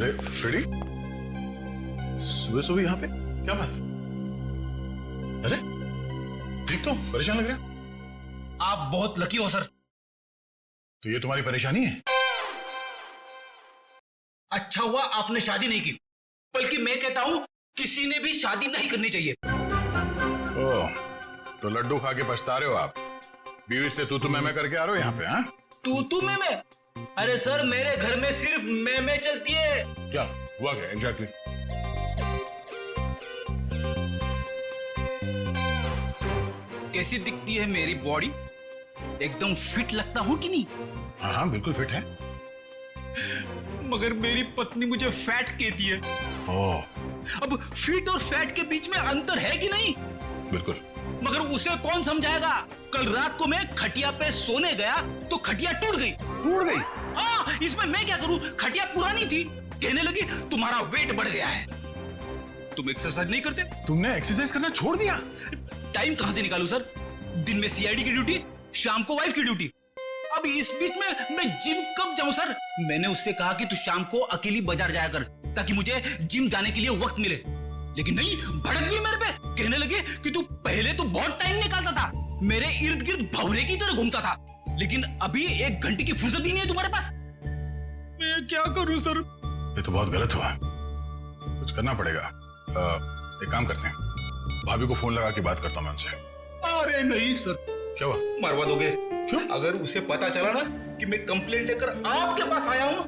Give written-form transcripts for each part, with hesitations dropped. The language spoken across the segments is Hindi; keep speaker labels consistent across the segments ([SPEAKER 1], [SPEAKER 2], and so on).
[SPEAKER 1] अरे फ्रेडी, सुबह सुबह यहाँ पे क्या बात? अरे ठीक तो परेशान लग रहा है।
[SPEAKER 2] आप बहुत लकी हो सर।
[SPEAKER 1] तो ये तुम्हारी परेशानी है?
[SPEAKER 2] अच्छा हुआ आपने शादी नहीं की, बल्कि मैं कहता हूं किसी ने भी शादी नहीं करनी चाहिए।
[SPEAKER 1] ओह, तो लड्डू खा के पछता रहे हो आप? बीवी से तू मैं करके आ रहे हो यहाँ पे? हाँ,
[SPEAKER 2] तू मैं? अरे सर, मेरे घर में सिर्फ मैं चलती है।
[SPEAKER 1] क्या हुआ क्या एग्जैक्टली?
[SPEAKER 2] कैसी दिखती है मेरी बॉडी? एकदम फिट लगता हूं कि नहीं?
[SPEAKER 1] हाँ हाँ बिल्कुल फिट है।
[SPEAKER 2] मगर मेरी पत्नी मुझे फैट कहती है।
[SPEAKER 1] ओह,
[SPEAKER 2] अब फिट और फैट के बीच में अंतर है कि नहीं?
[SPEAKER 1] बिल्कुल।
[SPEAKER 2] मगर उसे कौन समझाएगा? कल रात को मैं खटिया पे सोने गया तो खटिया टूट गई।
[SPEAKER 1] टूट गई?
[SPEAKER 2] हाँ, इसमें मैं क्या करूं? खटिया पुरानी थी। कहने लगी तुम्हारा वेट बढ़ गया है। तुम एक्सरसाइज नहीं करते?
[SPEAKER 1] तुमने एक्सरसाइज करना छोड़ दिया?
[SPEAKER 2] टाइम कहां से निकालूं सर? दिन में सीआईडी की ड्यूटी, शाम को वाइफ की ड्यूटी। अब इस बीच में मैं जिम कब जाऊं सर? मैंने उससे कहा कि तू शाम को अकेली बाजार जाया कर ताकि मुझे जिम जाने के लिए वक्त मिले, लेकिन नहीं, भड़क गई मेरे पे। कहने लगे कि तू पहले तो बहुत टाइम निकालता था, मेरे इर्द गिर्द भंवरे की तरह घूमता था, लेकिन अभी 1 घंटे की फुर्सत भी नहीं है तुम्हारे पास। मैं क्या करूं सर?
[SPEAKER 1] ये तो बहुत गलत हुआ, कुछ करना पड़ेगा। एक काम करते हैं, भाभी को फोन लगा के बात करता हूं मैं उनसे।
[SPEAKER 2] अरे नहीं सर। क्या हुआ? मरवा दोगे?
[SPEAKER 1] क्यों?
[SPEAKER 2] अगर उसे पता चला ना कि मैं कंप्लेंट लेकर आपके पास आया हूं,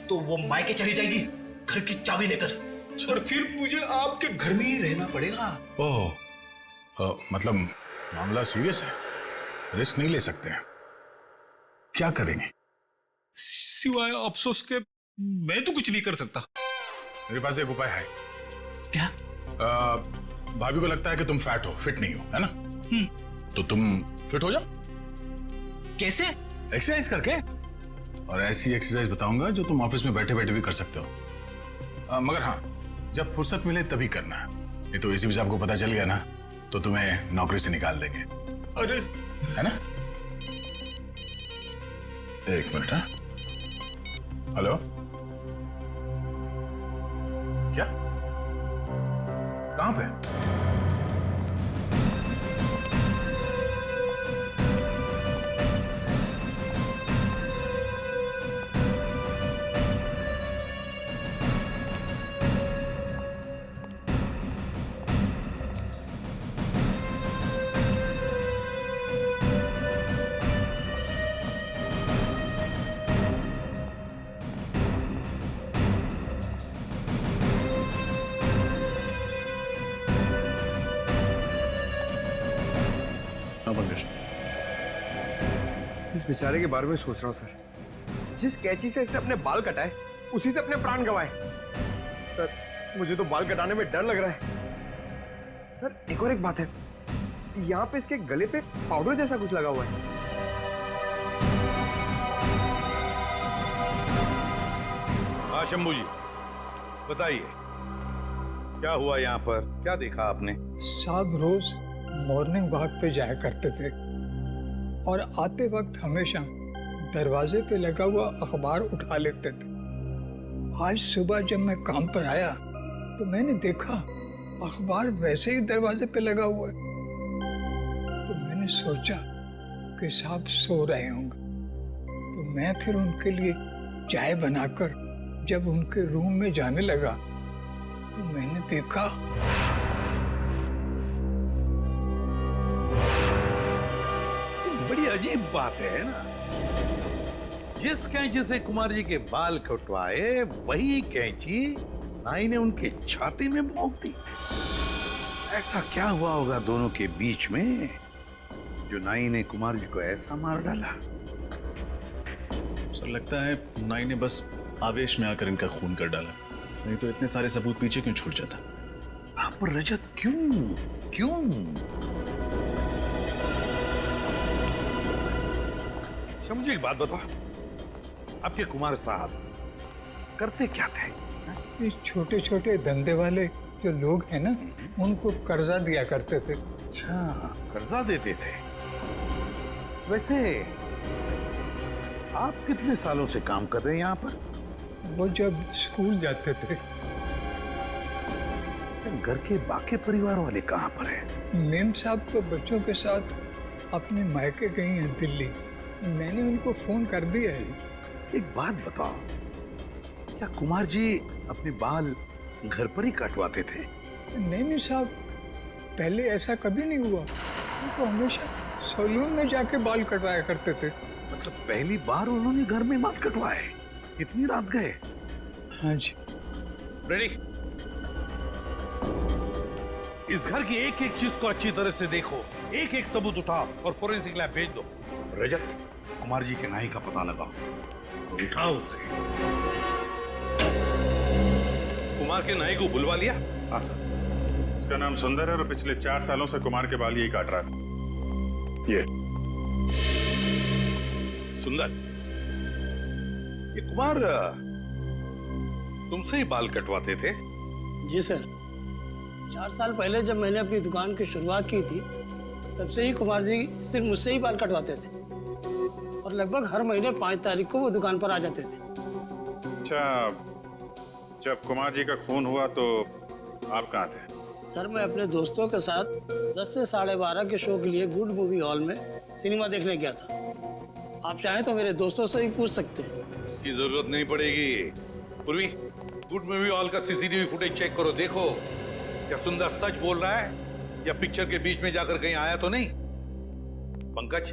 [SPEAKER 2] तो वो मायके चली जाएगी घर की चाबी लेकर, और फिर मुझे आपके घर में ही रहना पड़ेगा।
[SPEAKER 1] ओह, मतलब मामला सीरियस है, रिस्क नहीं ले सकते हैं। क्या करेंगे?
[SPEAKER 2] सिवाय अफसोस के मैं तो कुछ नहीं कर सकता।
[SPEAKER 1] मेरे पास एक उपाय है।
[SPEAKER 2] क्या?
[SPEAKER 1] भाभी को लगता है कि तुम फैट हो, फिट नहीं हो, है ना? तो तुम फिट हो जाओ।
[SPEAKER 2] कैसे?
[SPEAKER 1] एक्सरसाइज करके। और ऐसी एक्सरसाइज बताऊंगा जो तुम ऑफिस में बैठे बैठे भी कर सकते हो। मगर हाँ, जब फुर्सत मिले तभी करना। नहीं तो इसी भी आपको पता चल गया ना तो तुम्हें नौकरी से निकाल देंगे।
[SPEAKER 2] अरे,
[SPEAKER 1] है ना? एक मिनट। हाँ, हेलो, क्या? कहां पे?
[SPEAKER 3] इस बेचारे के बारे में सोच रहा हूँ सर। जिस कैंची से इसने अपने बाल कटाए, उसी से अपने प्राण गंवाए। सर, मुझे तो बाल कटाने में डर लग रहा है। सर, एक और एक बात है, यहाँ पे इसके गले पे पाउडर जैसा कुछ लगा हुआ है।
[SPEAKER 4] हाँ शंभू जी, बताइए क्या हुआ यहाँ पर? क्या देखा आपने?
[SPEAKER 5] साहब रोज मॉर्निंग वॉक पे जाया करते थे और आते वक्त हमेशा दरवाजे पे लगा हुआ अखबार उठा लेते थे। आज सुबह जब मैं काम पर आया तो मैंने देखा अखबार वैसे ही दरवाजे पे लगा हुआ है। तो मैंने सोचा कि साहब सो रहे होंगे, तो मैं फिर उनके लिए चाय बनाकर जब उनके रूम में जाने लगा तो मैंने देखा
[SPEAKER 4] बड़ी अजीब बात है ना, जिस कैंची से कुमार जी के बाल कटवाए वही कैंची नाई ने उनके छाती में भोंक दी। ऐसा क्या हुआ होगा दोनों के बीच में जो नाई ने कुमार जी को ऐसा मार डाला?
[SPEAKER 6] सर लगता है नाई ने बस आवेश में आकर इनका खून कर डाला, नहीं तो इतने सारे सबूत पीछे क्यों छूट जाता?
[SPEAKER 4] हाँ, पर रजत क्यों क्यों? मुझे एक बात बताओ, आपके कुमार साहब करते क्या थे?
[SPEAKER 5] ये छोटे छोटे धंधे वाले जो लोग हैं ना, उनको कर्जा दिया करते थे।
[SPEAKER 4] अच्छा, कर्जा देते थे। वैसे आप कितने सालों से काम कर रहे हैं यहाँ पर?
[SPEAKER 5] वो जब स्कूल जाते थे।
[SPEAKER 4] घर के बाकी परिवार वाले कहाँ पर हैं?
[SPEAKER 5] मेम साहब तो बच्चों के साथ अपने मायके गई हैं दिल्ली। मैंने उनको फोन कर दिया है।
[SPEAKER 4] एक बात बताओ, क्या कुमार जी अपने बाल घर पर ही कटवाते थे?
[SPEAKER 5] नहीं साहब, पहले ऐसा कभी नहीं हुआ। वो तो हमेशा सैलून में जाके बाल कटवाया करते थे।
[SPEAKER 4] मतलब पहली बार उन्होंने घर में बाल कटवाए? इतनी रात गए?
[SPEAKER 5] हाँ जी।
[SPEAKER 4] रेडी? इस घर की एक एक चीज को अच्छी तरह से देखो, एक एक सबूत उठाओ और फोरेंसिक लैब भेज दो। रजत, कुमार जी के नाई का पता लगाओ, तो उठाओ उसे। कुमार के नाई को बुलवा लिया?
[SPEAKER 7] हाँ सर, इसका नाम सुंदर है और पिछले 4 सालों से कुमार के बाल यही काट रहा था। ये
[SPEAKER 4] सुंदर, ये कुमार तुमसे ही बाल कटवाते थे?
[SPEAKER 8] जी सर, 4 साल पहले जब मैंने अपनी दुकान की शुरुआत की थी, तब से ही कुमार जी सिर्फ मुझसे ही बाल कटवाते थे और लगभग हर महीने 5 तारीख को वो दुकान पर आ जाते थे।
[SPEAKER 7] अच्छा, जब कुमार जी का खून हुआ तो आप कहाँ थे?
[SPEAKER 8] सर, मैं अपने दोस्तों के साथ 10 से 12:30 के शो के लिए गुड मूवी हॉल में सिनेमा देखने गया था। आप चाहें तो मेरे दोस्तों से ही पूछ सकते हैं।
[SPEAKER 4] इसकी जरूरत नहीं पड़ेगी। पूर्वी, गुड मूवी हॉल का सीसीटीवी फुटेज चेक करो, देखो क्या सुंदर सच बोल रहा है या पिक्चर के बीच में जाकर कहीं आया तो नहीं। पंकज,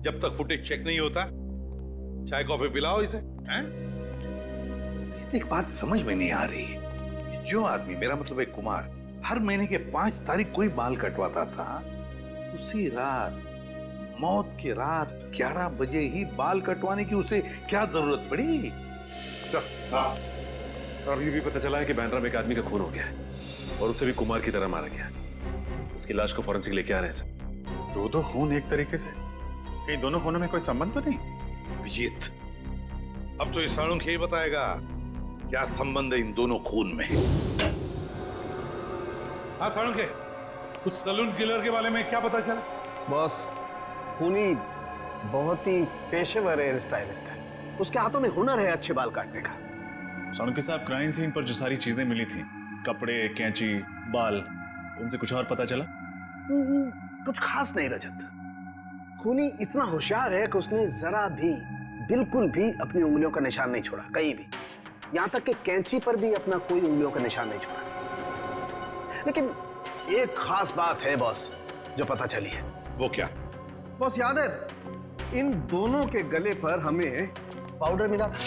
[SPEAKER 4] जब तक फुटेज चेक नहीं होता चाय कॉफी पिलाओ इसे। हैं? एक बात समझ में नहीं आ रही कि जो आदमी, मेरा मतलब है कुमार, हर महीने के 5 तारीख को ही बाल कटवाता था, उसी रात, मौत की रात 11 बजे ही बाल कटवाने की उसे क्या जरूरत पड़ी?
[SPEAKER 6] सर, हाँ सर, अभी भी पता चला है कि बैंड्रा में एक आदमी का खून हो गया है और उसे भी कुमार की तरह मारा गया। उसकी लाश को फॉरेंसिक लेके आ रहे हैं सर।
[SPEAKER 7] 2 खून एक तरीके से, कहीं दोनों खूनों में कोई संबंध तो नहीं?
[SPEAKER 4] विजीत, अब तो ये साणुंख ही बताएगा क्या संबंध है इन दोनों खून में। हाँ साणुंख, उस सलून किलर के बारे में क्या पता चला?
[SPEAKER 3] बॉस, खूनी बहुत ही पेशेवर हेयर स्टाइलिस्ट है। उसके हाथों में हुनर है अच्छे बाल काटने का।
[SPEAKER 6] साणुंखे साहब, क्राइम सीन पर जो सारी चीजें मिली थी, कपड़े, कैंची, बाल, उनसे कुछ और पता चला?
[SPEAKER 3] कुछ खास नहीं रजत। खूनी इतना होशियार है कि उसने जरा भी, बिल्कुल भी अपनी उंगलियों का निशान नहीं छोड़ा कहीं भी। यहां तक कि कैंची पर भी अपना कोई उंगलियों का निशान नहीं छोड़ा। लेकिन एक खास बात है बॉस जो पता चली है।
[SPEAKER 4] वो क्या?
[SPEAKER 3] बॉस, याद है इन दोनों के गले पर हमें पाउडर मिला था।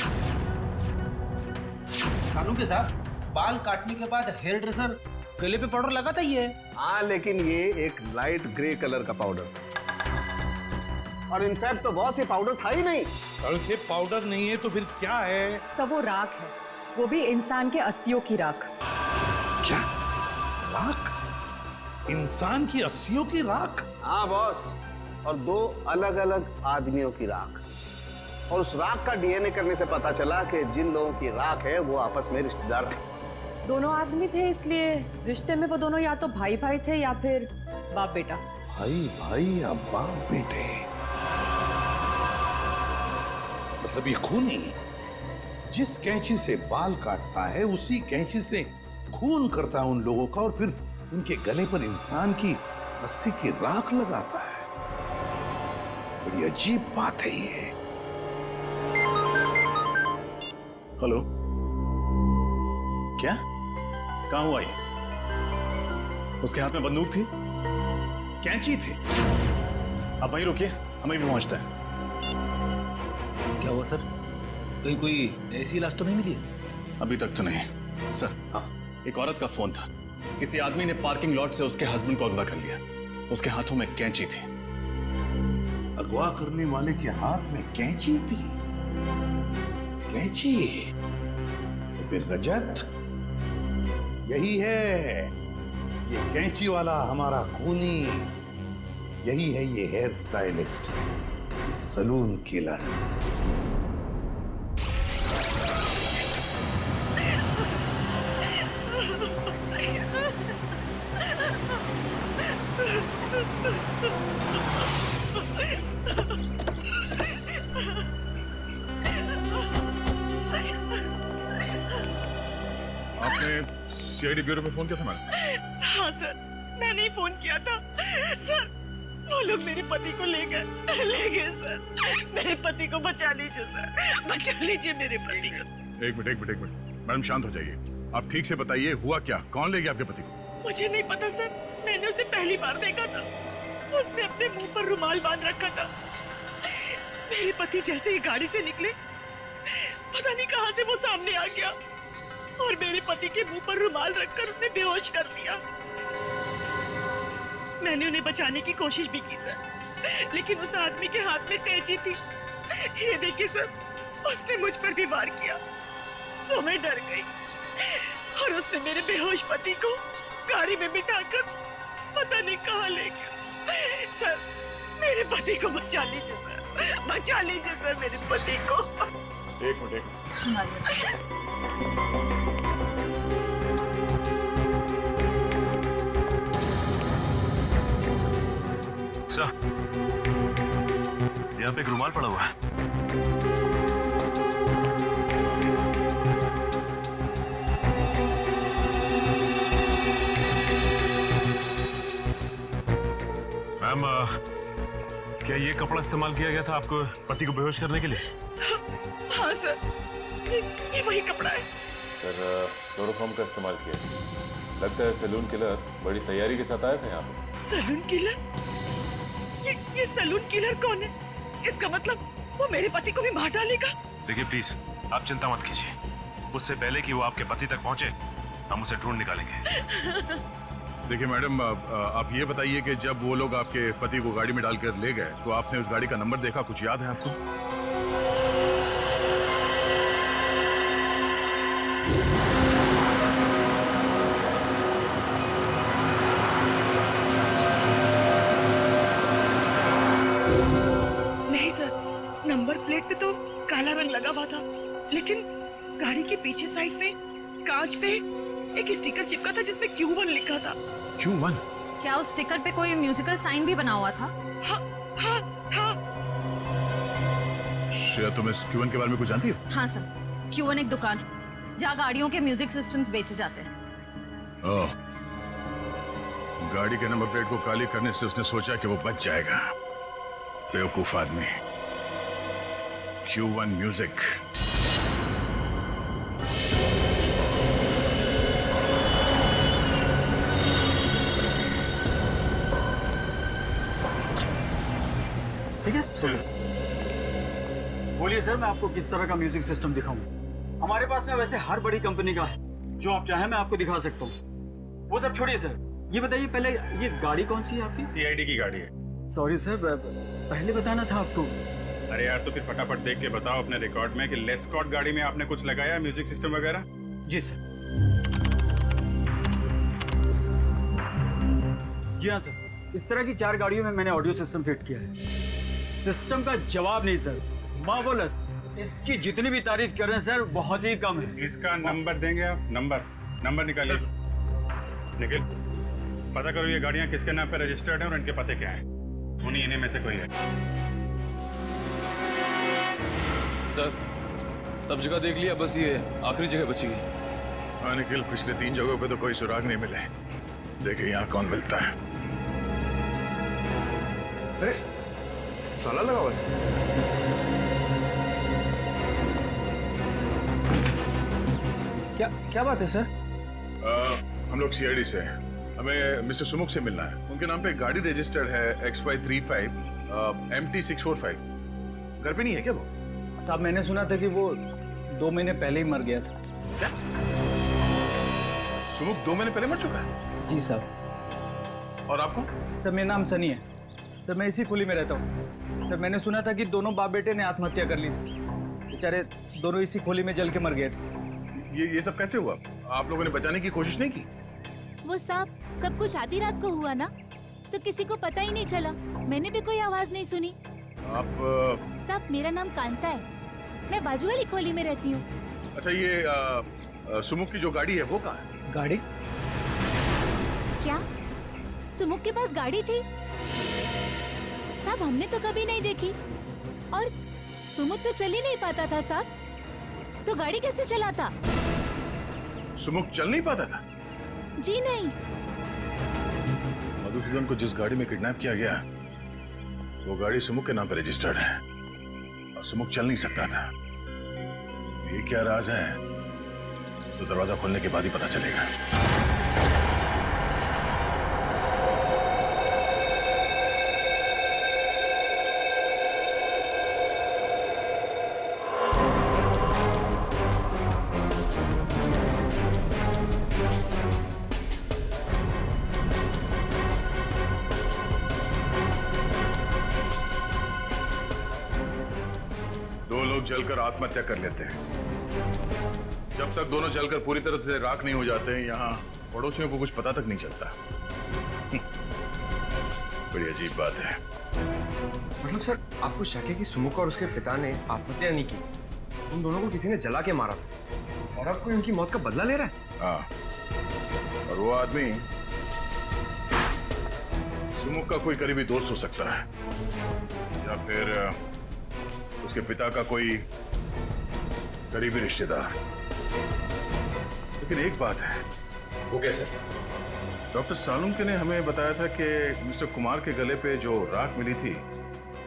[SPEAKER 2] सानू के साथ बाल काटने के बाद हेयर ड्रेसर गले पे पाउडर लगाता ही है।
[SPEAKER 3] हाँ, लेकिन ये एक लाइट ग्रे कलर का पाउडर था। और इनफैक्ट तो बॉस, ये पाउडर था ही नहीं।
[SPEAKER 4] साणुंख, पाउडर नहीं है तो फिर क्या है?
[SPEAKER 9] सब वो राख है, वो भी इंसान के अस्थियों की राख।
[SPEAKER 4] क्या? राख? इंसान की अस्थियों की राख?
[SPEAKER 3] हाँ बॉस, और 2 अलग अलग आदमियों की राख। और उस राख का डीएनए करने से पता चला कि जिन लोगों की राख है वो आपस में रिश्तेदार थे।
[SPEAKER 9] दोनों आदमी थे, इसलिए रिश्ते में वो दोनों या तो भाई भाई थे या फिर बाप बेटा।
[SPEAKER 4] भाई भाई या बाप बेटे? मतलब ये खूनी जिस कैंची से बाल काटता है उसी कैंची से खून करता है उन लोगों का और फिर उनके गले पर इंसान की अस्थि की राख लगाता है। बड़ी अजीब बात है ये।
[SPEAKER 6] हेलो, क्या? कहां हुआ ये? उसके हाथ में बंदूक थी, कैंची थी। अब वहीं रुकिए, हमें भी पहुंचता है।
[SPEAKER 2] क्या हुआ सर? कहीं कोई ऐसी लाश तो नहीं मिली?
[SPEAKER 6] अभी तक तो नहीं सर। हाँ, एक औरत का फोन था। किसी आदमी ने पार्किंग लॉट से उसके हस्बैंड को अगवा कर लिया। उसके हाथों में कैंची थी।
[SPEAKER 4] अगवा करने वाले के हाथ में कैंची थी? कैंची? तो फिर रजत यही है, ये कैंची वाला हमारा खूनी, यही है ये हेयर स्टाइलिस्ट, सलून किलर।
[SPEAKER 1] आपने सीआईडी ब्यूरो में फोन किया था मैडम?
[SPEAKER 10] हाँ सर, मैंने ही फोन किया था सर। वो लोग मेरे पति को ले गए सर। मेरे पति को बचा लीजिए सर, बचा लीजिए मेरे पति को।
[SPEAKER 1] एक मिनट मैडम, शांत हो जाइए। आप ठीक से बताइए हुआ क्या, कौन ले गया आपके पति को?
[SPEAKER 10] मुझे नहीं पता सर, मैंने उसे पहली बार देखा था। उसने अपने मुंह पर रुमाल बांध रखा था। मेरे पति जैसे ही गाड़ी से निकले, पता नहीं कहां से वो सामने आ गया और मेरे पति के मुंह पर रुमाल रखकर उन्हें बेहोश कर दिया। मैंने उन्हें बचाने की कोशिश भी की सर, लेकिन उस आदमी के हाथ में कैंची थी। ये देखिए सर, उसने मुझ पर भी वार किया। सो मैं डर गई और उसने मेरे बेहोश पति को गाड़ी में बिठाकर पता नहीं कहां ले गया। सर, मेरे पति को बचा लीजिए सर, बचा लीजिए सर मेरे पति को।
[SPEAKER 1] एक मिनट
[SPEAKER 6] सर, यहाँ पे एक रुमाल पड़ा हुआ है। मैम, क्या ये कपड़ा इस्तेमाल किया गया था आपको पति को बेहोश करने के लिए?
[SPEAKER 10] हाँ सर, ये वही कपड़ा है।
[SPEAKER 6] सर, क्लोरोफॉर्म का इस्तेमाल किया। लगता है सैलून किलर बड़ी तैयारी के साथ आया था यहाँ पे।
[SPEAKER 10] Salon killer? ये सैलून किलर कौन है? इसका मतलब वो मेरे पति को भी मार डालेगा।
[SPEAKER 6] देखिए प्लीज, आप चिंता मत कीजिए। उससे पहले कि वो आपके पति तक पहुंचे, हम उसे ढूंढ निकालेंगे।
[SPEAKER 1] देखिए मैडम, आप ये बताइए कि जब वो लोग आपके पति को गाड़ी में डालकर ले गए तो आपने उस गाड़ी का नंबर देखा, कुछ याद है आपको?
[SPEAKER 10] नहीं सर, नंबर प्लेट पे तो काला रंग लगा हुआ था, लेकिन गाड़ी के पीछे साइड पे कांच पे एक स्टिकर चिपका था जिसमें Q1 लिखा था।
[SPEAKER 1] Q1?
[SPEAKER 11] क्या उस स्टिकर पे कोई म्यूजिकल साइन भी बना हुआ था?
[SPEAKER 10] हाँ हाँ हाँ।
[SPEAKER 1] श्रेया, तुम इस Q1 के बारे में कुछ जानती हो?
[SPEAKER 11] हाँ सर, Q1 एक दुकान है जहाँ गाड़ियों के म्यूजिक सिस्टम्स बेचे जाते हैं।
[SPEAKER 1] ओह, गाड़ी के नंबर प्लेट को काली करने से उसने सोचा कि वो बच जाएगा। बेवकूफ आदमी। Q1 music.
[SPEAKER 12] ठीक है, बोलिए सर, मैं आपको किस तरह का म्यूजिक सिस्टम दिखाऊं? हमारे पास में वैसे हर बड़ी कंपनी का है, जो आप चाहें मैं आपको दिखा सकता हूँ। वो सब छोड़िए सर, ये बताइए पहले, ये गाड़ी कौन सी है आपकी?
[SPEAKER 7] सीआईडी की गाड़ी है।
[SPEAKER 12] सॉरी सर, पहले बताना था आपको।
[SPEAKER 7] अरे यार, तो फिर फटाफट देख के बताओ अपने रिकॉर्ड में कि लेस्कॉट गाड़ी में आपने कुछ लगाया म्यूजिक सिस्टम वगैरह?
[SPEAKER 12] जी सर। जी हाँ सर, इस तरह की 4 गाड़ियों में मैंने ऑडियो सिस्टम फिट किया है। सिस्टम का जवाब नहीं सर, मार्वलस। इसकी जितनी भी तारीफ कर रहे हैं सर, बहुत ही कम है।
[SPEAKER 7] इसका नंबर देंगे आप? नंबर निकालिए। निखिल, पता करो ये गाड़ियाँ किसके नाम पे रजिस्टर्ड हैं और इनके पते क्या हैं। इन्हीं में से कोई है।
[SPEAKER 6] सर, सब जगह देख लिया, बस ये आखिरी जगह बची है।
[SPEAKER 1] हाँ निखिल, पिछले 3 जगहों पे तो कोई सुराग नहीं मिले। देखिए यहाँ कौन मिलता है।
[SPEAKER 3] अरे ताला लगा हुआ है।
[SPEAKER 12] क्या बात है सर?
[SPEAKER 1] हम लोग सीआईडी से हैं। हमें मिस्टर सुमुख से मिलना है। उनके नाम पे गाड़ी रजिस्टर्ड है XY35 MT645। घर पे नहीं है क्या वो?
[SPEAKER 12] साहब, मैंने सुना था कि वो 2 महीने पहले ही मर गया था।
[SPEAKER 1] क्या? सुमुख 2 महीने पहले मर चुका है?
[SPEAKER 12] जी साहब।
[SPEAKER 1] और आपको?
[SPEAKER 12] सर, मेरा नाम सनी है सर, मैं इसी कुली में रहता हूँ। सर, मैंने सुना था कि दोनों बाप बेटे ने आत्महत्या कर ली थी। बेचारे दोनों इसी खोली में जल के मर गए थे।
[SPEAKER 1] ये सब कैसे हुआ? आप लोगों ने बचाने की कोशिश नहीं की?
[SPEAKER 13] वो साहब, सब कुछ आधी रात को हुआ ना, तो किसी को पता ही नहीं चला। मैंने भी कोई आवाज नहीं सुनी।
[SPEAKER 1] आप
[SPEAKER 13] साहब, मेरा नाम कांता है, मैं बाजू वाली खोली में रहती हूँ।
[SPEAKER 1] अच्छा, ये सुमुख की जो गाड़ी है वो कहाँ है?
[SPEAKER 12] गाड़ी?
[SPEAKER 13] क्या सुमुख के पास गाड़ी थी? साहब, हमने तो कभी नहीं देखी। और सुमुख तो चल ही नहीं पाता था साहब, तो गाड़ी कैसे चलाता?
[SPEAKER 1] सुमुख चल नहीं पाता था?
[SPEAKER 13] जी नहीं।
[SPEAKER 1] मधुसूदन को जिस गाड़ी में किडनैप किया गया वो गाड़ी सुमुख के नाम पर रजिस्टर्ड है और सुमुख चल नहीं सकता था। ये क्या राज है तो दरवाजा खोलने के बाद ही पता चलेगा। दो लोग जलकर आत्महत्या कर लेते हैं। जब तक दोनों जलकर पूरी तरह से राख नहीं हो जाते हैं, यहाँ पड़ोसियों को कुछ पता तक नहीं चलता। बड़ी अजीब बात है।
[SPEAKER 3] मतलब सर, आपको शक है कि सुमुख और उसके पिता ने आत्महत्या नहीं की, उन दोनों को किसी ने जला के मारा और अब कोई उनकी मौत का बदला ले रहा है?
[SPEAKER 1] हाँ, और वो आदमी सुमुख का कोई करीबी दोस्त हो सकता है या फिर उसके पिता का कोई करीबी रिश्तेदार। लेकिन एक बात है।
[SPEAKER 6] वो कैसे?
[SPEAKER 1] डॉक्टर सालुंके ने हमें बताया था कि मिस्टर कुमार के गले पे जो राख मिली थी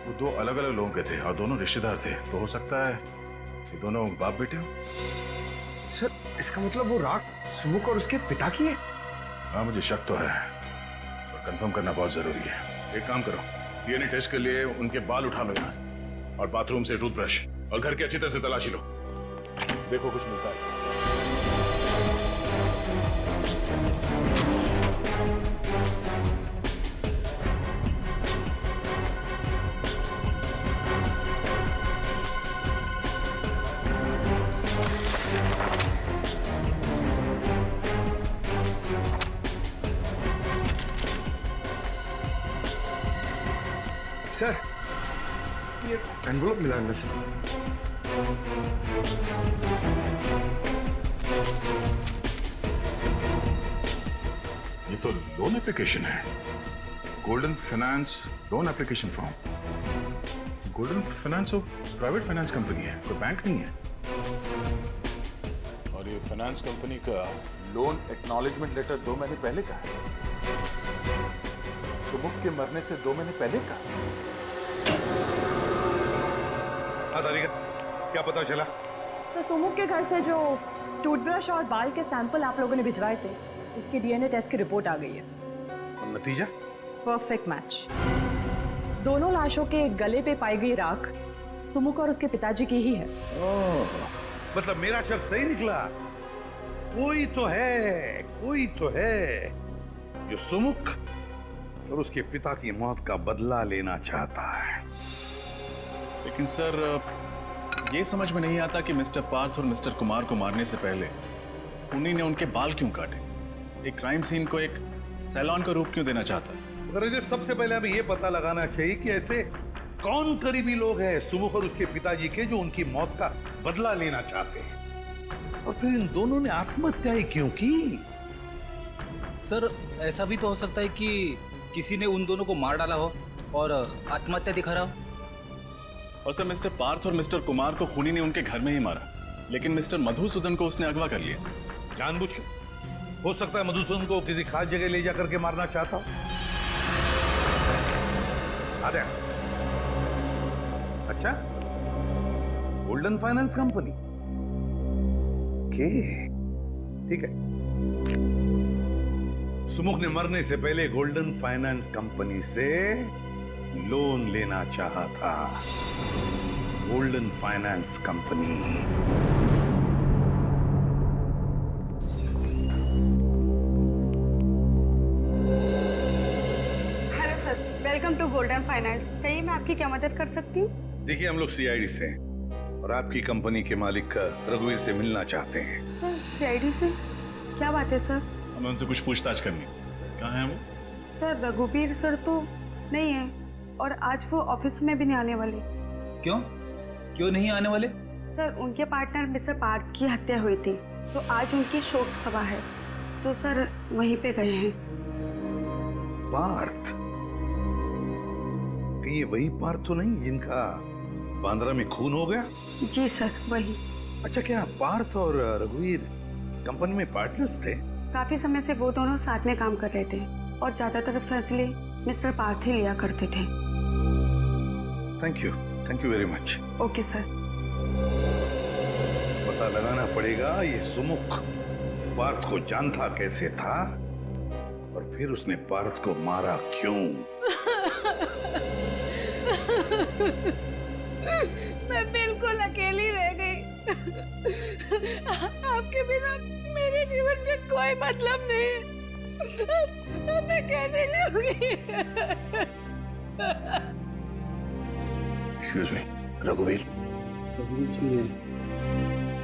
[SPEAKER 1] वो दो अलग अलग लोगों के थे और दोनों रिश्तेदार थे। तो हो सकता है कि दोनों बाप बेटे हो।
[SPEAKER 3] सर, इसका मतलब वो राख सुमुख और उसके पिता की है?
[SPEAKER 1] हाँ, मुझे शक तो है और कंफर्म करना बहुत जरूरी है। एक काम करो, डीएनए टेस्ट के लिए उनके बाल उठा लो यहाँ से और बाथरूम से टूथब्रश और घर की अच्छी तरह से तलाशी लो। देखो कुछ मिलता है।
[SPEAKER 3] सर, ये एनवलप मिला है सर।
[SPEAKER 1] ये तो लोन एप्लीकेशन है। Golden finance loan application form. Golden finance private finance company है, कोई बैंक नहीं है। और ये फाइनेंस कंपनी का लोन एक्नॉलेजमेंट लेटर 2 महीने पहले का है। सुमुख के मरने से 2 महीने पहले का।
[SPEAKER 4] क्या पता चला?
[SPEAKER 9] तो सुमुख के घर से जो टूथब्रश और बाल के सैंपल आप लोगों ने भिजवाए थे उसकी डीएनए टेस्ट की रिपोर्ट आ गई है।
[SPEAKER 4] और नतीजा?
[SPEAKER 9] Perfect match. दोनों लाशों के गले पे पाई गई राख सुमुख और उसके पिताजी की ही है।
[SPEAKER 4] मतलब मेरा शक सही निकला। कोई तो है जो सुमुख और उसके पिता की मौत का बदला लेना चाहता है।
[SPEAKER 1] लेकिन सर, ये समझ में नहीं आता कि मिस्टर पार्थ और मिस्टर कुमार को मारने से पहले खूनी ने उनके बाल क्यों काटे? एक क्राइम सीन को एक सैलून का रूप क्यों देना चाहता है?
[SPEAKER 4] सबसे पहले हमें यह पता लगाना चाहिए कि ऐसे कौन करीबी लोग हैं सुमुख और उसके पिताजी के जो उनकी मौत का बदला लेना चाहते हैं, और फिर इन दोनों ने आत्महत्या क्यों की?
[SPEAKER 2] सर, ऐसा भी तो हो सकता है कि किसी ने उन दोनों को मार डाला हो और आत्महत्या दिखा रहा हो।
[SPEAKER 1] और सर, मिस्टर पार्थ और मिस्टर कुमार को खूनी ने उनके घर में ही मारा, लेकिन मिस्टर मधुसूदन को उसने अगवा कर लिया
[SPEAKER 4] जानबूझ के। हो सकता है मधुसूदन को किसी खास जगह ले जाकर के मारना चाहता हो। अच्छा, गोल्डन फाइनेंस कंपनी के, ठीक है। सुमुख ने मरने से पहले गोल्डन फाइनेंस कंपनी से लोन लेना चाहा था। Golden Finance company.
[SPEAKER 14] Hello sir, welcome to Golden Finance. कहिए, मैं आपकी क्या मदद कर सकती हूँ?
[SPEAKER 4] देखिए, हम लोग सीआईडी से हैं और आपकी कंपनी के मालिक रघुवीर से मिलना चाहते हैं।
[SPEAKER 14] सर, सीआईडी से? क्या बात है सर?
[SPEAKER 1] हमें उनसे कुछ पूछताछ करनी। कहाँ है वो?
[SPEAKER 14] सर, रघुवीर सर तो नहीं है और आज वो ऑफिस में भी नहीं आने वाले।
[SPEAKER 2] क्यों नहीं आने वाले?
[SPEAKER 14] सर, उनके पार्टनर मिस्टर पार्थ की हत्या हुई थी तो आज उनकी शोक सभा है, तो सर वहीं पे गए हैं।
[SPEAKER 4] पार्थ? कहीं ये वही पार्थ तो नहीं जिनका बांद्रा में खून हो गया?
[SPEAKER 14] जी सर, वही।
[SPEAKER 4] अच्छा, क्या पार्थ और रघुवीर कंपनी में पार्टनर्स थे?
[SPEAKER 14] काफी समय से वो दोनों साथ में काम कर रहे थे और ज्यादातर फैसले मिस्टर पार्थ ही लिया करते थे।
[SPEAKER 4] Thank you very much.
[SPEAKER 14] Okay sir.
[SPEAKER 4] पता लगाना पड़ेगा ये सुमुख पार्थ को जानता कैसे था और फिर उसने पार्थ को मारा क्यों।
[SPEAKER 15] मैं बिल्कुल अकेली रह गई। आपके बिना मेरे जीवन में कोई मतलब नहीं। अब मैं कैसे रहूंगी?
[SPEAKER 1] एक्सक्यूज मी, रघुवीर।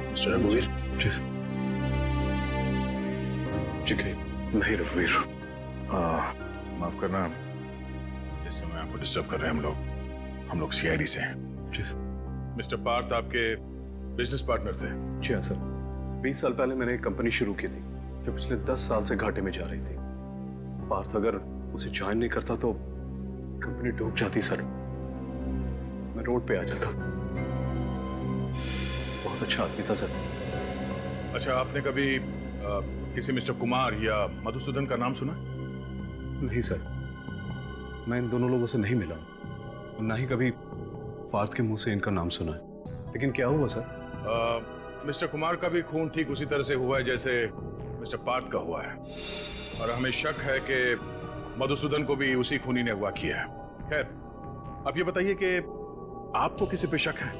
[SPEAKER 1] मिस्टर रघुवीर, प्लीज।
[SPEAKER 6] ठीक है, नहीं रघुवीर।
[SPEAKER 1] माफ करना, इस समय आपको डिस्टर्ब कर रहे हैं हम लोग सीआईडी से हैं। मिस्टर पार्थ आपके बिजनेस पार्टनर थे?
[SPEAKER 6] जी हाँ सर, 20 साल पहले मैंने एक कंपनी शुरू की थी जो पिछले 10 साल से घाटे में जा रही थी। पार्थ अगर उसे ज्वाइन नहीं करता तो कंपनी डूब जाती सर। मैं रोड पे आ जाता। बहुत अच्छा आदमी था सर।
[SPEAKER 1] अच्छा, आपने कभी किसी मिस्टर कुमार या मधुसूदन का नाम सुना?
[SPEAKER 6] नहीं सर, मैं इन दोनों लोगों से नहीं मिला और ना ही कभी पार्थ के मुंह से इनका नाम सुना है। लेकिन क्या हुआ सर?
[SPEAKER 1] मिस्टर कुमार का भी खून ठीक उसी तरह से हुआ है जैसे मिस्टर पार्थ का हुआ है, और हमें शक है कि मधुसूदन को भी उसी खूनी ने अगवा किया है। खैर, अब ये बताइए कि आपको किसी पे शक है?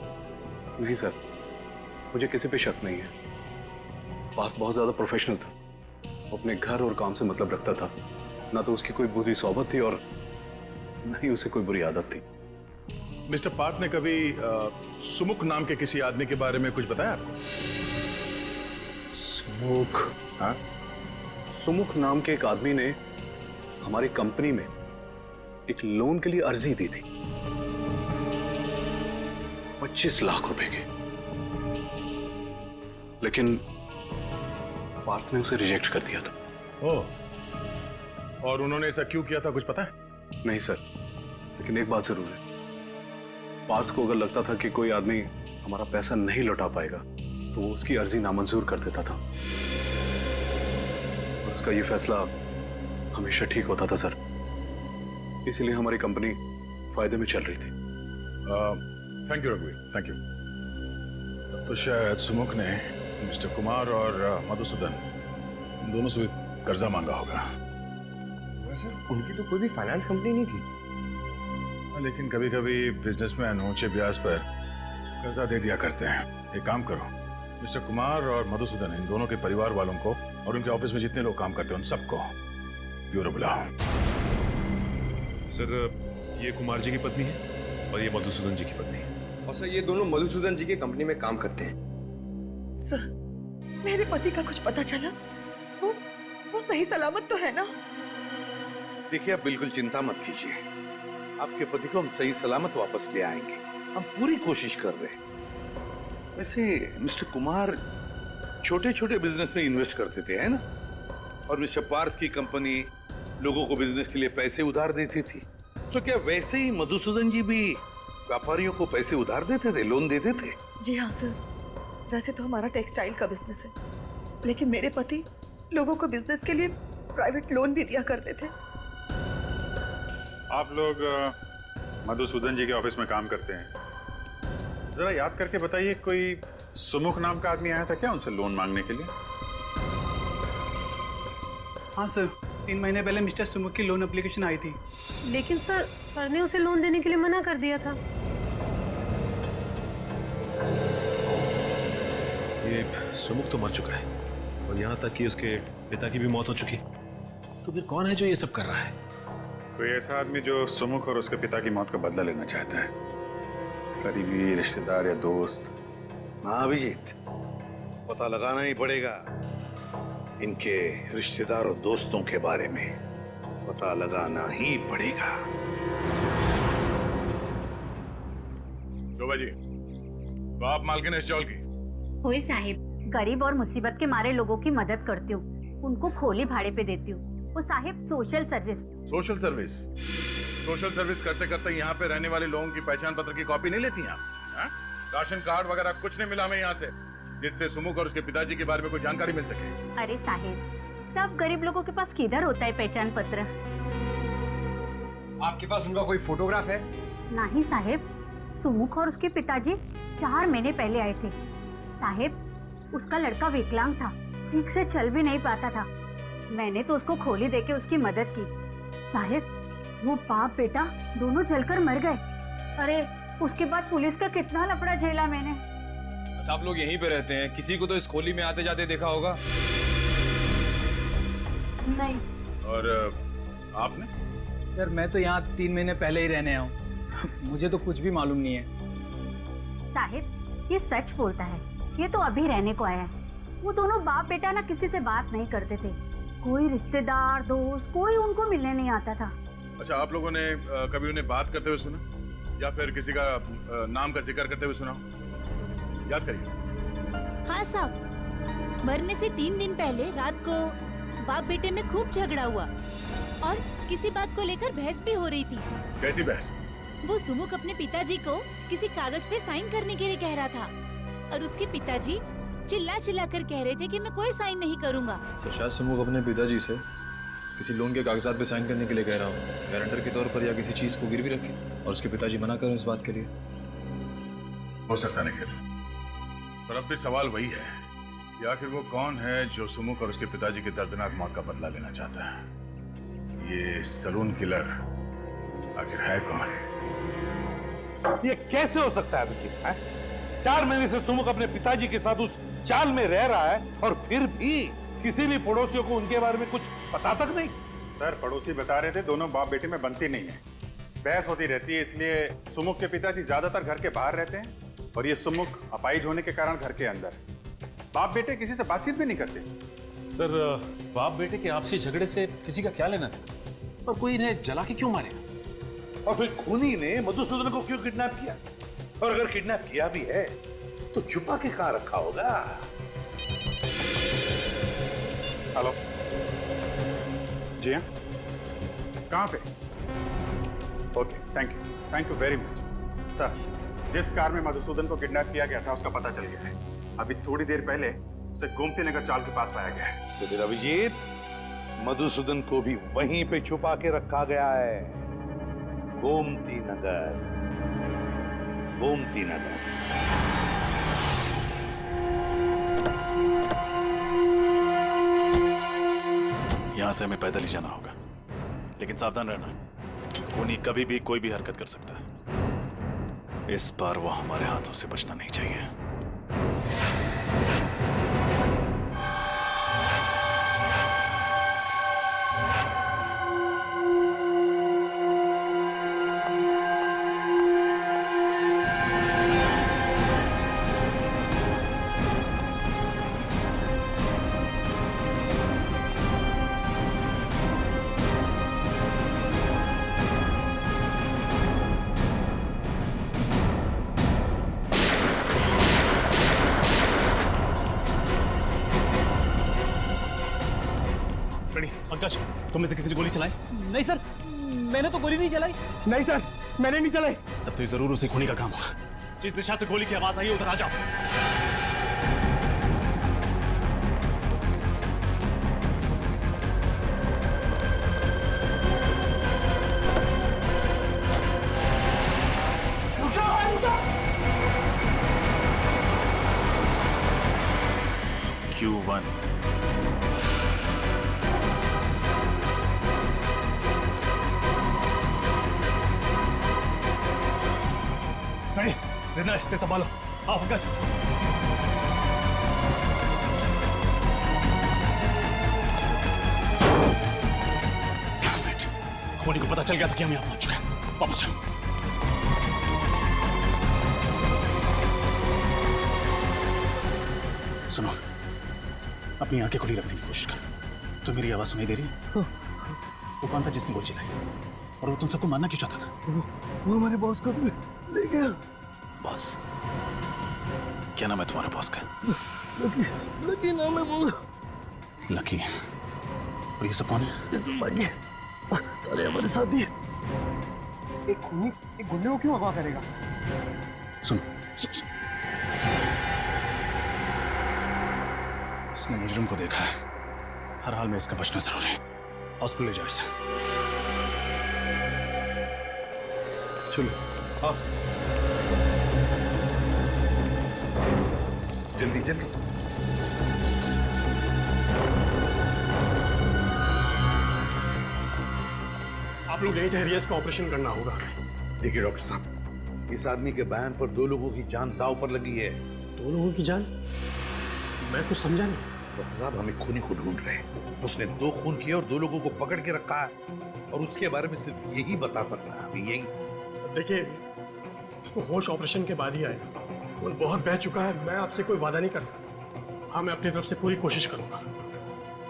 [SPEAKER 6] नहीं सर, मुझे किसी पे शक नहीं है। पार्थ बहुत ज्यादा प्रोफेशनल था, वो अपने घर और काम से मतलब रखता था। ना तो उसकी कोई बुरी सोबत थी और न ही उसे कोई बुरी आदत थी।
[SPEAKER 1] मिस्टर पार्थ ने कभी सुमुख नाम के किसी आदमी के बारे में कुछ बताया आपको?
[SPEAKER 6] सुमुख? हाँ, सुमुख नाम के एक आदमी ने हमारी कंपनी में एक लोन के लिए अर्जी दी थी, 25 लाख रुपए की। लेकिन पार्थ ने उसे रिजेक्ट कर दिया था।
[SPEAKER 1] ओह, और उन्होंने ऐसा क्यों किया था, कुछ पता है?
[SPEAKER 6] नहीं सर, लेकिन एक बात जरूर है, पार्थ को अगर लगता था कि कोई आदमी हमारा पैसा नहीं लौटा पाएगा तो वो उसकी अर्जी नामंजूर कर देता था, और उसका ये फैसला हमेशा ठीक होता था सर। इसीलिए हमारी कंपनी फायदे में चल रही थी।
[SPEAKER 1] थैंक यू रघुवीर, थैंक यू। तो शायद सुमुख ने मिस्टर कुमार और मधुसूदन इन दोनों से भी कर्जा मांगा होगा।
[SPEAKER 3] वैसे उनकी तो कोई भी फाइनेंस कंपनी नहीं थी।
[SPEAKER 1] लेकिन कभी कभी बिजनेसमैन ऊंचे ब्याज पर कर्जा दे दिया करते हैं। एक काम करो, मिस्टर कुमार और मधुसूदन, इन दोनों के परिवार वालों को और उनके ऑफिस में जितने लोग काम करते हैं उन सबको ब्यूरो बुलाओ।
[SPEAKER 6] सर, ये कुमार जी की पत्नी है और ये मधुसूदन जी की पत्नी है।
[SPEAKER 3] और सर, ये दोनों मधुसूदन जी के कंपनी में काम करते हैं।
[SPEAKER 10] सर, मेरे पति का कुछ पता चला? वो सही सलामत तो है ना?
[SPEAKER 4] देखिए, आप बिल्कुल चिंता मत कीजिए, आपके पति को हम सही सलामत वापस ले आएंगे। हम पूरी कोशिश कर रहे हैं। वैसे मिस्टर कुमार छोटे छोटे बिजनेस में इन्वेस्ट करते थे, है ना? और मिस्टर पार्थ की कंपनी लोगों को बिजनेस के लिए पैसे उधार देती थी। तो क्या वैसे ही मधुसूदन जी भी व्यापारियों को पैसे उधार देते थे, लोन देते थे?
[SPEAKER 10] जी हाँ सर, वैसे तो हमारा टेक्सटाइल का बिजनेस है, लेकिन मेरे पति लोगों को बिजनेस के लिए प्राइवेट लोन भी दिया करते थे।
[SPEAKER 7] आप लोग मधुसूदन जी के ऑफिस में काम करते हैं। जरा याद करके बताइए, कोई सुमुख नाम का आदमी आया था क्या उनसे लोन मांगने के लिए?
[SPEAKER 16] हाँ सर, 3 महीने पहले मिस्टर सुमुख की लोन एप्लीकेशन आई थी।
[SPEAKER 15] लेकिन सर ने उसे लोन देने के लिए मना कर दिया था।
[SPEAKER 6] ये सुमुख तो मर चुका है और यहाँ तक कि उसके पिता की भी मौत हो चुकी। तो फिर कौन है जो ये सब कर रहा है?
[SPEAKER 7] कोई ऐसा आदमी जो सुमुख और उसके पिता की मौत का बदला लेना चाहता है, करीबी रिश्तेदार या दोस्त।
[SPEAKER 4] हाँ अभिजीत, पता लगाना ही पड़ेगा इनके रिश्तेदारों दोस्तों के बारे में, पता लगाना ही पड़ेगा।
[SPEAKER 1] शोभा जी, तो आप मालकिन इस स्टॉल की?
[SPEAKER 17] होई साहिब, गरीब और मुसीबत के मारे लोगों की मदद करती हूँ, उनको खोली भाड़े पे देती हूँ। वो Sahib social service.
[SPEAKER 1] Social service? Social service करते करते यहाँ पे रहने वाले लोगों की पहचान पत्र की कॉपी नहीं लेती आप? राशन कार्ड वगैरह कुछ नहीं मिला हमें यहाँ से। जिससे सुमुख और उसके पिताजी के बारे में कोई जानकारी मिल सके।
[SPEAKER 17] अरे साहिब, सब गरीब लोगों के पास किधर होता है पहचान पत्र?
[SPEAKER 3] आपके पास उनका कोई फोटोग्राफ है?
[SPEAKER 17] नहीं साहिब, सुमुख और उसके पिताजी 4 महीने पहले आए थे। साहिब, उसका लड़का विकलांग था, ठीक से चल भी नहीं पाता था। मैंने तो उसको खोली देके उसकी मदद की। साहिब, वो बाप बेटा दोनों जलकर मर गए। अरे उसके बाद पुलिस का कितना लफड़ा झेला मैंने।
[SPEAKER 18] अच्छा, आप लोग यहीं पे रहते हैं? किसी को तो इस खोली में आते जाते देखा होगा?
[SPEAKER 11] नहीं।
[SPEAKER 1] और आपने?
[SPEAKER 12] सर मैं तो यहाँ 3 महीने पहले ही रहने आया हूँ। मुझे तो कुछ भी मालूम नहीं है।
[SPEAKER 17] साहिब, ये सच बोलता है, ये तो अभी रहने को आया है। वो दोनों बाप बेटा ना किसी से बात नहीं करते थे। कोई रिश्तेदार दोस्त कोई उनको मिलने नहीं आता था।
[SPEAKER 1] अच्छा, आप लोगों ने कभी उन्हें बात करते हुए सुना या फिर किसी का नाम का जिक्र करते हुए सुना? याद करिए।
[SPEAKER 13] हाँ साहब, मरने से 3 दिन पहले रात को बाप बेटे में खूब झगड़ा हुआ और किसी बात को लेकर बहस भी हो रही थी।
[SPEAKER 1] कैसी बहस?
[SPEAKER 13] वो सुमुख अपने पिताजी को किसी कागज पे साइन करने के लिए कह रहा था और उसके पिताजी चिल्ला चिल्ला कर कह रहे थे कि मैं कोई साइन नहीं करूंगा।
[SPEAKER 18] सर शायद सुमुख अपने पिताजी से किसी लोन के कागजात पे साइन करने के लिए कह रहा हूँ, गारंटर के तौर पर, या किसी चीज को गिरवी रखे और उसके पिताजी मना करें इस बात के लिए।
[SPEAKER 1] हो सकता निखिल, पर अब भी सवाल वही है कि आखिर वो कौन है जो सुमुख और उसके पिताजी की दर्दनाक मौत का बदला लेना चाहता है? ये सलून किलर आखिर है कौन?
[SPEAKER 4] ये कैसे हो सकता है अभिजीत? 4 महीने से सुमुख अपने पिताजी के साथ उस चाल में रह रहा है और फिर भी किसी भी पड़ोसियों को उनके बारे में कुछ पता तक नहीं।
[SPEAKER 7] सर पड़ोसी बता रहे थे दोनों बाप बेटे में बनती नहीं है, बहस होती रहती है, इसलिए सुमुख के पिताजी ज्यादातर घर के बाहर रहते हैं और ये सुमुख अपाहिज होने के कारण घर के अंदर। बाप बेटे किसी से बातचीत भी नहीं करते।
[SPEAKER 6] सर बाप बेटे के आपसी झगड़े से किसी का क्या लेना था? और कोई इन्हें जला के क्यों मारे?
[SPEAKER 4] और फिर खूनी ने मधुसूदन को क्यों किडनैप किया? और अगर किडनैप किया भी है तो छुपा के कहां रखा होगा?
[SPEAKER 7] हेलो जी हाँ, कहाँ पे? Okay, thank you very much sir. जिस कार में मधुसूदन को किडनैप किया गया था उसका पता चल गया है। अभी थोड़ी देर पहले उसे गोमती नगर चाल के पास पाया गया है।
[SPEAKER 4] तो फिर अभिजीत, मधुसूदन को भी वहीं पे छुपा के रखा गया है। गोमती नगर, गोमती नगर।
[SPEAKER 6] यहां से हमें पैदल ही जाना होगा, लेकिन सावधान रहना, खूनी कभी भी कोई भी हरकत कर सकता है। इस बार वो हमारे हाथों से बचना नहीं चाहिए।
[SPEAKER 12] पंकज, तुम में से किसी ने गोली चलाई? नहीं सर, मैंने तो गोली नहीं चलाई। नहीं सर, मैंने नहीं चलाई।
[SPEAKER 6] तब तो ये जरूर उसी खूनी का काम होगा। जिस दिशा से गोली की आवाज आई है उधर आ जाओ। Q1 जिंदा से संभालो। आओ पंकज। खूनी को पता चल गया था कि हम यहाँ पहुंच चुके हैं। वापस चलो। सुनो, अपनी आंखें खुली रखने की कोशिश कर। तो मेरी आवाज सुनाई दे रही है? वो कौन था जिसने गोली चलाई? और वो तुम सबको मारना क्यों चाहता था?
[SPEAKER 3] वो हमारे बॉस को भी ले गया।
[SPEAKER 6] बॉस? क्या नाम है तुम्हारे बॉस का?
[SPEAKER 3] लकी, लकी नाम है वो।
[SPEAKER 6] लकी? और ये सब कौन है?
[SPEAKER 3] ये सब बाकी सारे हमारे साथी। एक खूनी एक गुंडे को क्यों अगवा करेगा?
[SPEAKER 6] सुन,
[SPEAKER 1] इसने मुजरिम को देखा है, हर हाल में इसका बचना जरूरी है। हॉस्पिटल ले जाओ इसे।
[SPEAKER 4] चलो आओ, जल्दी जल्दी।
[SPEAKER 3] आप लोग यही ठहरिए, इसका ऑपरेशन करना होगा।
[SPEAKER 4] देखिए डॉक्टर साहब, इस आदमी के बयान पर 2 लोगों की जान दांव पर लगी है।
[SPEAKER 3] 2 लोगों की जान? मैं कुछ समझा नहीं।
[SPEAKER 4] डॉक्टर साहब, हमें खूनी को ढूंढ रहे हैं। उसने 2 खून किए और 2 लोगों को पकड़ के रखा है, और उसके बारे में सिर्फ यही बता सकता है अभी, यही।
[SPEAKER 3] देखिए, उसको होश ऑपरेशन के बाद ही आएगा। वो बहुत बह चुका है, मैं आपसे कोई वादा नहीं कर सकता। हाँ, मैं अपनी तरफ से पूरी कोशिश करूंगा।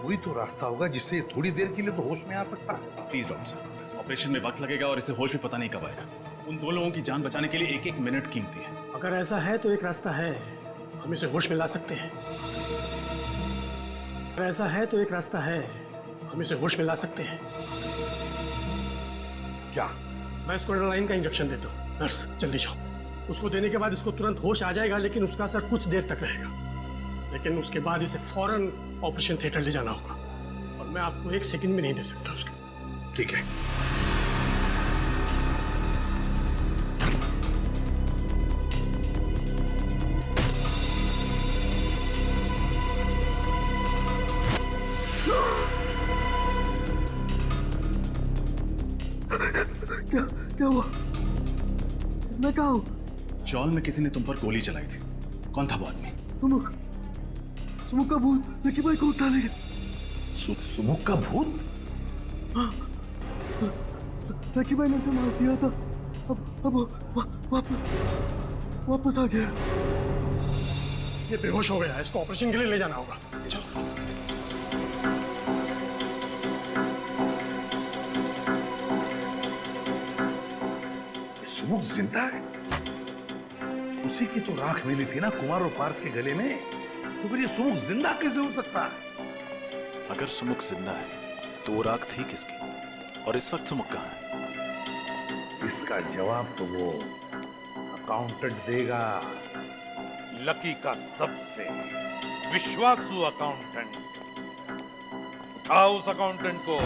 [SPEAKER 4] कोई तो रास्ता होगा जिससे थोड़ी देर के लिए तो होश में आ सकता है।
[SPEAKER 1] प्लीज डॉक्टर साहब, ऑपरेशन में वक्त लगेगा और इसे होश भी पता नहीं कब आएगा। उन 2 लोगों की जान बचाने के लिए 1-1 मिनट कीमती है।
[SPEAKER 3] अगर ऐसा है तो एक रास्ता है, हम इसे होश में ला सकते हैं। अगर ऐसा है तो एक रास्ता है, हम इसे होश में ला सकते हैं।
[SPEAKER 4] क्या?
[SPEAKER 3] मैं इसको एड्रेनालाइन का इंजेक्शन देता हूँ। नर्स, जल्दी जाओ। उसको देने के बाद इसको तुरंत होश आ जाएगा, लेकिन उसका असर कुछ देर तक रहेगा। लेकिन उसके बाद इसे फौरन ऑपरेशन थिएटर ले जाना होगा, और मैं आपको 1 सेकंड भी नहीं दे सकता उसके।
[SPEAKER 4] ठीक है।
[SPEAKER 1] क्या हुआ? मैं कहा हूँ? चौल में किसी ने तुम पर गोली चलाई थी। कौन था वो आदमी?
[SPEAKER 6] सुमुख का भूत लकी भाई को उठा ले गया।
[SPEAKER 4] सुमुख का भूत?
[SPEAKER 6] हाँ, लकी भाई ने उसे मार दिया था, अब वापस आ गया।
[SPEAKER 3] ये बेहोश हो गया है, इसको ऑपरेशन के लिए ले जाना होगा। चलो।
[SPEAKER 4] सुमुख जिंदा है? उसी की तो राख मिली थी ना कुमार और पार्थ के गले में, तो फिर ये सुमुख जिंदा कैसे हो सकता है?
[SPEAKER 18] अगर सुमुख जिंदा है तो वो राख थी किसकी, और इस वक्त सुमुख कहाँ है?
[SPEAKER 4] इसका जवाब तो वो अकाउंटेंट देगा। लकी का सबसे विश्वासु अकाउंटेंट। उठाओ उस अकाउंटेंट को।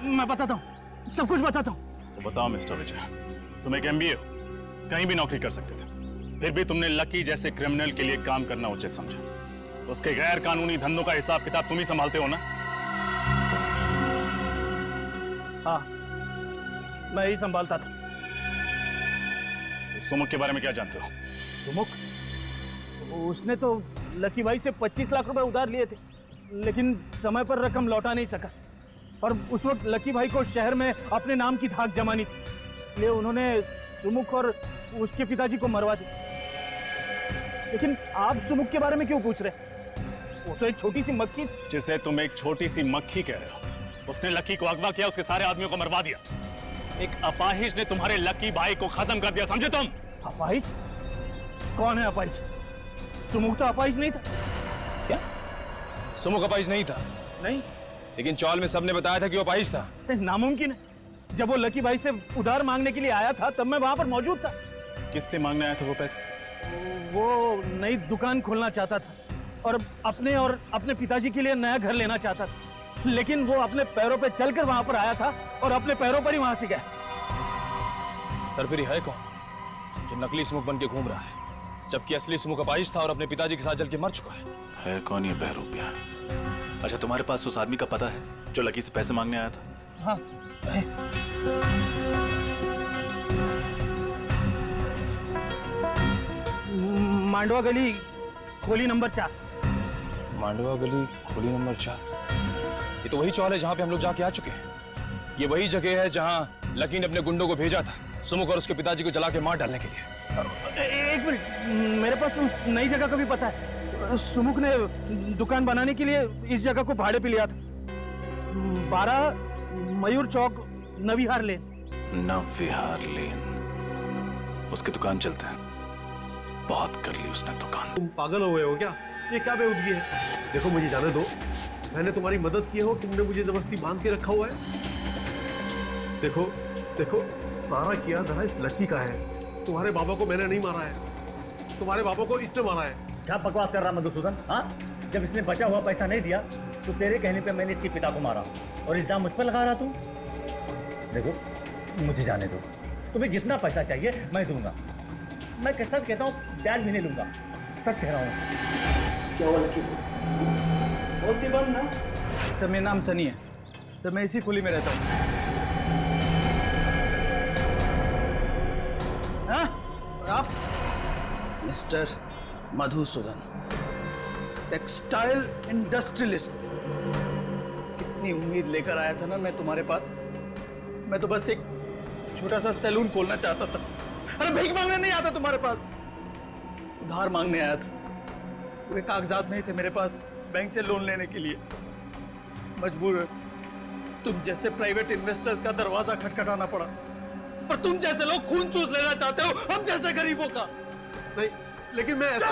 [SPEAKER 3] मैं बताता हूँ, सब कुछ बताता हूँ।
[SPEAKER 1] तो बताओ मिस्टर विजय, तुम एक MBA हो, कहीं भी नौकरी कर सकते थे, फिर भी तुमने लकी जैसे क्रिमिनल के लिए काम करना उचित समझा। उसके गैर कानूनी धंधों का हिसाब किताब तुम ही संभालते हो ना?
[SPEAKER 3] हाँ, मैं ही संभालता था।
[SPEAKER 1] सुमुख के बारे में क्या जानते हो?
[SPEAKER 3] सुमुख? उसने तो लकी भाई से 25 लाख रुपए उधार लिए थे, लेकिन समय पर रकम लौटा नहीं सका, और उस वक्त लकी भाई को शहर में अपने नाम की धाक जमानी थी, इसलिए उन्होंने सुमुख और उसके पिताजी को मरवा दिया। लेकिन आप सुमुख के बारे में क्यों पूछ रहे? वो तो एक छोटी सी मक्खी।
[SPEAKER 1] जिसे तुम एक छोटी सी मक्खी कह रहे हो, उसने लकी को अगवा किया, उसके सारे आदमियों को मरवा दिया। एक अपाहिज ने तुम्हारे लकी भाई को खत्म कर दिया, समझे तुम?
[SPEAKER 3] अपाहिज? कौन है अपाहिज? सुमुख तो अपाहिज नहीं था।
[SPEAKER 18] क्या? सुमुख अपाहिज नहीं था? नहीं, लेकिन चौल में सबने बताया था कि वो अपाहिज था।
[SPEAKER 3] नामुमकिन है। जब वो लकी भाई से उधार मांगने के लिए आया था तब मैं वहां पर मौजूद था।
[SPEAKER 1] किस लिए मांगने आया था वो पैसे?
[SPEAKER 3] वो नई दुकान खोलना चाहता था और अपने पिताजी के लिए नया घर लेना चाहता था, लेकिन वो अपने पैरों पे चलकर वहां पर आया था और अपने पैरों पर ही वहां से गया।
[SPEAKER 18] सरफिरी है कौन जो नकली सुमुख बन के घूम रहा है? जबकि असली सुमुख अपाहिज था और अपने पिताजी के साथ जल के मर चुका
[SPEAKER 6] है कौन ये बहरूपिया? अच्छा, तुम्हारे पास उस आदमी का पता है जो लकी से पैसे मांगने आया था?
[SPEAKER 8] हाँ
[SPEAKER 12] मांडवा गली खोली नंबर 4।
[SPEAKER 18] मांडवा गली खोली नंबर 4। ये तो वही चौल है जहां पे हम लोग जाके आ चुके हैं। ये वही जगह है जहां लकी ने अपने गुंडों को भेजा था सुमुख और उसके पिताजी को जला के मार डालने के लिए।
[SPEAKER 12] एक मिनट, मेरे पास उस नई जगह का भी पता है। सुमुख ने दुकान बनाने के लिए इस जगह को भाड़े पे लिया था। 12 मयूर चौक, नविहार लेन।
[SPEAKER 6] नविहार लेन, उसकी दुकान चलते हैं। बहुत कर ली उसने दुकान।
[SPEAKER 3] तुम पागल हो गए हो क्या? ये क्या बेवजगी है? देखो मुझे जाने दो, मैंने तुम्हारी मदद की हो, तुमने मुझे जबरदस्ती बांध के रखा हुआ है। देखो देखो, सारा किया जरा इस लड़की का है। तुम्हारे बाबा को मैंने नहीं मारा है, तुम्हारे बाबा को इसने मारा है।
[SPEAKER 12] क्या बकवास कर रहा मधुसूदन? हाँ, जब इसने बचा हुआ पैसा नहीं दिया तो तेरे कहने पे मैंने इसके पिता को मारा और इल्जाम मुझ पर लगा रहा तू। देखो मुझे जाने दो, तुम्हें जितना पैसा चाहिए मैं दूंगा। मैं कसम कहता हूँ ब्याज भी नहीं लूंगा, सच कह रहा हूँ।
[SPEAKER 8] क्या हुआ लकी? बोलती बंद ना।
[SPEAKER 12] सर मेरा नाम सनी है सर, मैं इसी खुली में रहता हूँ। हाँ? आप? Mister Madhusudan, textile industrialist. कितनी उम्मीद लेकर आया था ना मैं तुम्हारे पास। मैं तो बस एक छोटा सा सैलून खोलना चाहता था। अरे भीख मांगने नहीं आता तुम्हारे पास, उधार मांगने आया था। पूरे कागजात नहीं थे मेरे पास बैंक से लोन लेने के लिए। मजबूर तुम जैसे प्राइवेट इन्वेस्टर्स का दरवाजा खटखटाना पड़ा। पर तुम जैसे लोग खून चूस लेना चाहते हो हम जैसे गरीबों का।
[SPEAKER 3] नहीं, लेकिन मैं ऐसा...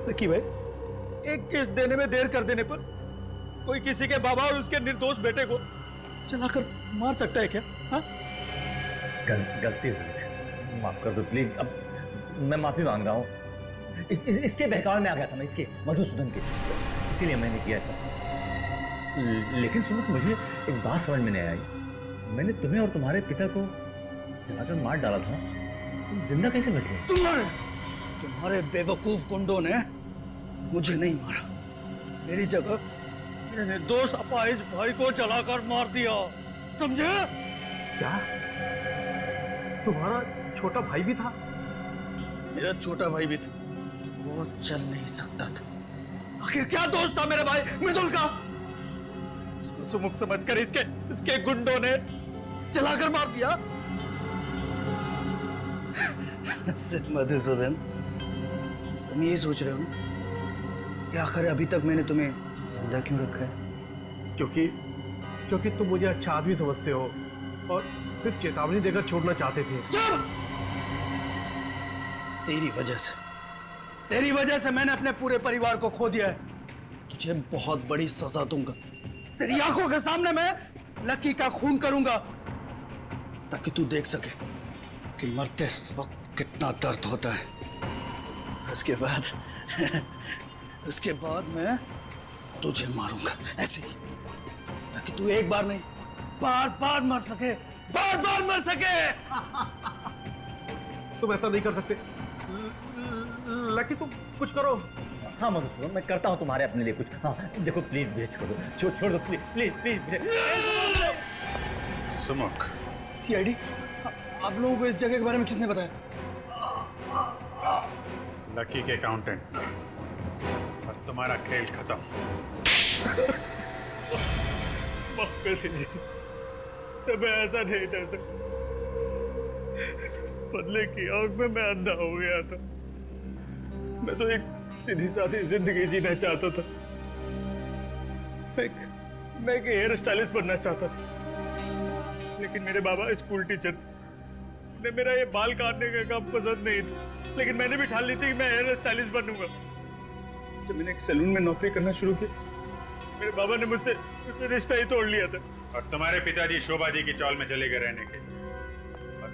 [SPEAKER 8] लकी भाई, एक किस्त देने में देर कर देने पर कोई किसी के बाबा और उसके निर्दोष बेटे को चलाकर मार सकता है क्या? हाँ?
[SPEAKER 12] गलती हुई, माफ कर दो प्लीज। अब मैं माफी मांग रहा हूँ। इसके बहकावे में आ गया था मैं, इसके मधुसूदन के, इसीलिए मैंने किया था। लेकिन सुनो, मुझे एक बात समझ में नहीं आई। मैंने तुम्हें और तुम्हारे पिता को जलाकर मार डाला था, तुम जिंदा कैसे बच गए?
[SPEAKER 8] तुम्हारे बेवकूफ गुंडों ने मुझे नहीं मारा, मेरी जगह मेरे निर्दोष अपाहिज भाई को जलाकर मार दिया, समझे?
[SPEAKER 3] क्या तुम्हारा छोटा भाई भी था?
[SPEAKER 8] मेरा छोटा भाई भी था, वो चल नहीं सकता था। आखिर क्या दोष था मेरे भाई मृदुल का? उसको सुमुख समझकर इसके गुंडों ने जलाकर मार दिया। मधुसूदन, तुम ये सोच रहे हो ना कि आखिर अभी तक मैंने तुम्हें जिंदा क्यों रखा है?
[SPEAKER 3] क्योंकि तुम मुझे अच्छा आदमी समझते हो और सिर्फ चेतावनी देकर छोड़ना चाहते थे।
[SPEAKER 8] तेरी वजह से मैंने अपने पूरे परिवार को खो दिया है। तुझे बहुत बड़ी सजा दूंगा। तेरी आंखों के सामने मैं लकी का खून करूंगा ताकि तू देख सके कि मरते वक्त कितना दर्द होता है। उसके बाद मैं तुझे मारूंगा ऐसे ही, ताकि तू एक बार नहीं बार बार मर सके।
[SPEAKER 3] तुम ऐसा नहीं कर सकते लकी, तुम कुछ करो।
[SPEAKER 12] हाँ मधुसूदन, मैं करता हूँ तुम्हारे अपने लिए कुछ। हाँ देखो प्लीज मुझे छोड़ दो प्लीज।
[SPEAKER 6] सुमुख,
[SPEAKER 8] सीआईडी, आप लोगों को इस जगह के बारे में किसने बताया?
[SPEAKER 7] लकी के अकाउंटेंट। और तुम्हारा खेल खत्म।
[SPEAKER 8] सब ऐसा नहीं था सर। बदले की आग में मैं अंधा हो गया था। मैं तो एक सीधी सादी जिंदगी जीना चाहता था। मैं एक हेयर स्टाइलिस्ट बनना चाहता था, लेकिन मेरे बाबा स्कूल टीचर थे। उन्हें मेरा ये बाल काटने का काम पसंद नहीं था, लेकिन मैंने भी ठान ली थी कि मैं हेयर स्टाइलिस्ट बनूंगा। जब मैंने एक सैलून में नौकरी करना शुरू की, मेरे बाबा ने मुझसे रिश्ता ही तोड़ लिया था।
[SPEAKER 7] और तुम्हारे पिताजी शोभा जी की चौल में चले गए रहने के, और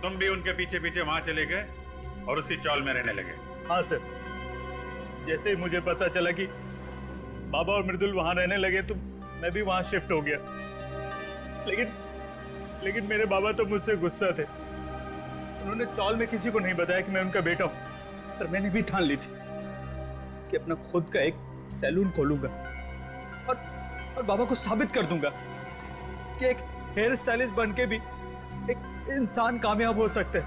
[SPEAKER 7] तुम भी उनके पीछे पीछे वहां चले गए और उसी चौल में रहने लगे।
[SPEAKER 8] हाँ सर, जैसे ही मुझे पता चला कि बाबा और मृदुल वहां रहने लगे तो मैं भी वहां शिफ्ट हो गया।
[SPEAKER 3] लेकिन मेरे बाबा तो मुझसे गुस्सा थे। उन्होंने चौल में किसी को नहीं बताया कि मैं उनका बेटा हूं, पर मैंने भी ठान ली थी कि अपना खुद का एक सैलून खोलूंगा और बाबा को साबित कर दूंगा कि एक हेयर स्टाइलिस्ट बन के भी एक इंसान कामयाब हो सकता है,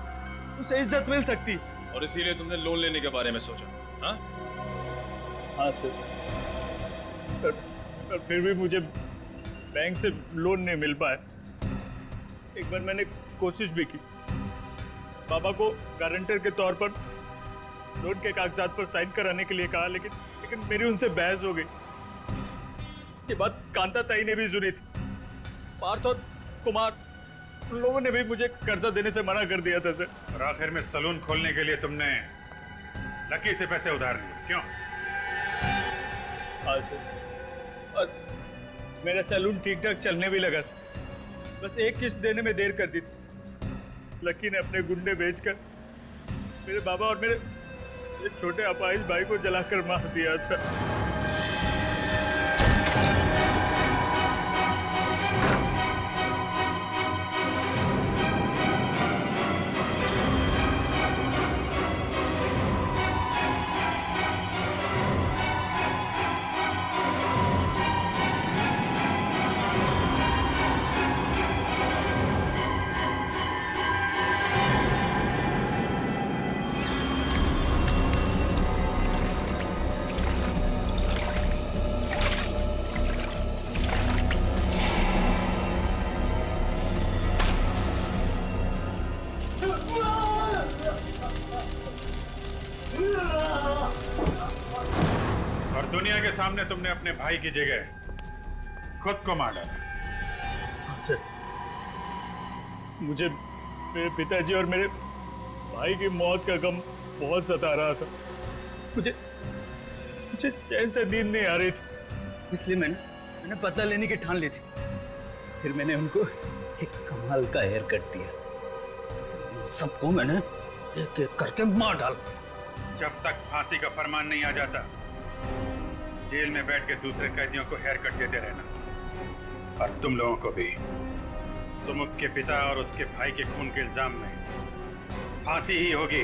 [SPEAKER 3] उसे इज्जत मिल सकती।
[SPEAKER 18] और इसीलिए तुमने लोन लेने के बारे में सोचा? हाँ
[SPEAKER 3] हाँ सर, पर फिर भी मुझे बैंक से लोन नहीं मिल पाया। एक बार मैंने कोशिश भी की, बाबा को गारंटर के तौर पर लोन के कागजात पर साइन कराने के लिए कहा, लेकिन मेरी उनसे बहस हो गई। ये बात कांता ताई ने भी सुनी थी। पार्थ और कुमार, उन लोगों ने भी मुझे कर्जा देने से मना कर दिया था सर।
[SPEAKER 7] और आखिर में सलून खोलने के लिए तुमने लकी से पैसे उधार लिए, क्यों?
[SPEAKER 3] हाँ सर, और मेरा सैलून ठीक ठाक चलने भी लगा था, बस एक किस्त देने में देर कर दी थी। लकी ने अपने गुंडे बेचकर मेरे बाबा और मेरे छोटे अपाहिज भाई को जलाकर मार दिया था।
[SPEAKER 7] और दुनिया के सामने तुमने अपने भाई की जगह खुद को मार डाला।
[SPEAKER 3] हाँ सर, मुझे मेरे पिताजी और मेरे भाई की मौत का गम बहुत सता रहा था। मुझे चैन से नींद नहीं आ रही थी, इसलिए मैंने पता लेने की ठान ली थी। फिर मैंने उनको एक कमाल का हेयर कट दिया। सबको मैंने एक एक करके मार डाला।
[SPEAKER 7] जब तक फांसी का फरमान नहीं आ जाता, जेल में बैठ के दूसरे कैदियों को हेयर कट देते रहना। और तुम लोगों को भी सुमुख के पिता और उसके भाई के खून के इल्जाम में फांसी ही होगी।